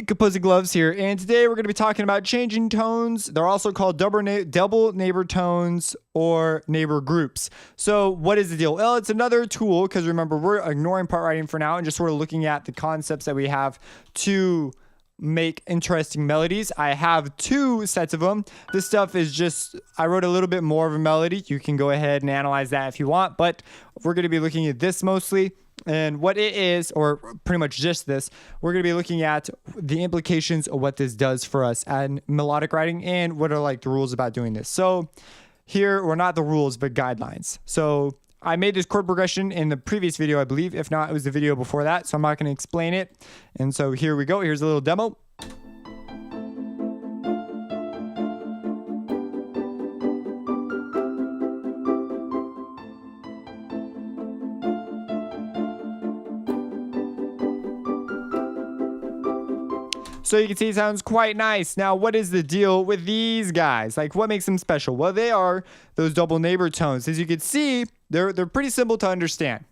Composing Gloves here, and today we're going to be talking about changing tones. They're also called double neighbor tones or neighbor groups. So what is the deal? Well, it's another tool because remember, we're ignoring part writing for now and just sort of looking at the concepts that we have to make interesting melodies. I have two sets of them. This stuff is just, I wrote a little bit more of a melody. You can go ahead and analyze that if you want, but we're going to be looking at this mostly. And what it is, or pretty much just this, we're going to be looking at the implications of what this does for us and melodic writing and what are like the rules about doing this. So here, or not the rules, but guidelines. So I made this chord progression in the previous video, I believe. If not, it was the video before that. So I'm not going to explain it. And so here we go. Here's a little demo. So you can see it sounds quite nice. Now, what is the deal with these guys? Like, what makes them special? Well, they are those double neighbor tones. As you can see, they're pretty simple to understand.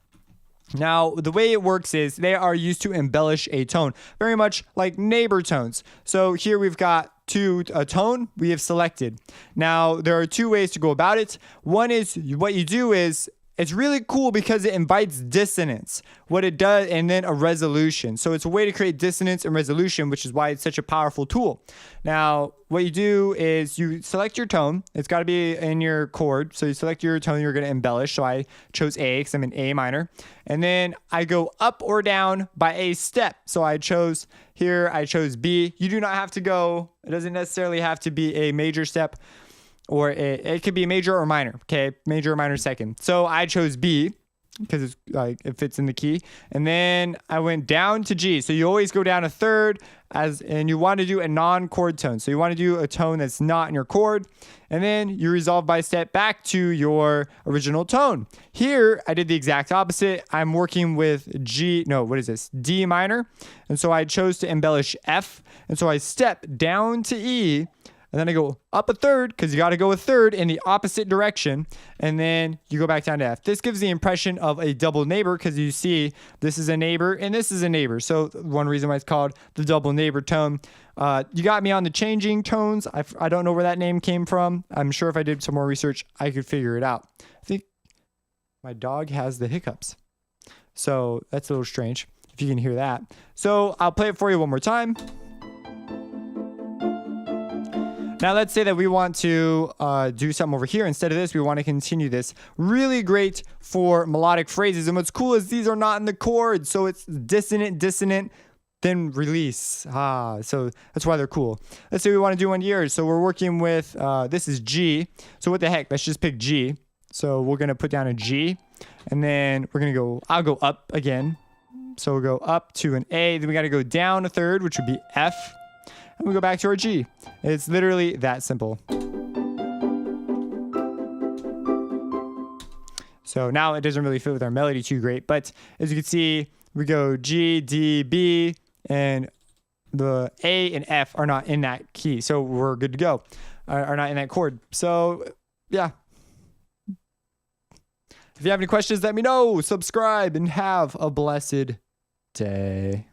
Now, the way it works is they are used to embellish a tone, very much like neighbor tones. So here we've got a tone we have selected. Now, there are two ways to go about it. One is what you do is, it's really cool because it invites dissonance, what it does, and then a resolution. So it's a way to create dissonance and resolution, which is why it's such a powerful tool. Now, what you do is you select your tone. It's got to be in your chord. So you select your tone you're going to embellish. So I chose A because I'm in A minor. And then I go up or down by a step. So I chose B. You do not have to go. It doesn't necessarily have to be a major step. Or it could be a major or minor, okay? Major or minor second. So I chose B because it's like it fits in the key. And then I went down to G. So you always go down a third and you want to do a non-chord tone. So you want to do a tone that's not in your chord. And then you resolve by step back to your original tone. Here, I did the exact opposite. I'm working with D minor. And so I chose to embellish F. And so I step down to E. And then I go up a third because you got to go a third in the opposite direction. And then you go back down to F. This gives the impression of a double neighbor because you see this is a neighbor and this is a neighbor. So one reason why it's called the double neighbor tone. You got me on the changing tones. I don't know where that name came from. I'm sure if I did some more research, I could figure it out. I think my dog has the hiccups. So that's a little strange if you can hear that. So I'll play it for you one more time. Now let's say that we want to do something over here. Instead of this, we want to continue this. Really great for melodic phrases. And what's cool is these are not in the chord. So it's dissonant, then release. So that's why they're cool. Let's say we want to do one here. So we're working with, this is G. So what the heck? Let's just pick G. So we're going to put down a G. And then we're going to go, I'll go up again. So we'll go up to an A. Then we got to go down a third, which would be F. And we go back to our G. It's literally that simple. So now it doesn't really fit with our melody too great, but as you can see, we go G, D, B, and the A and F are not in that key. So we're good to go. Are not in that chord. So yeah. If you have any questions, let me know. Subscribe and have a blessed day.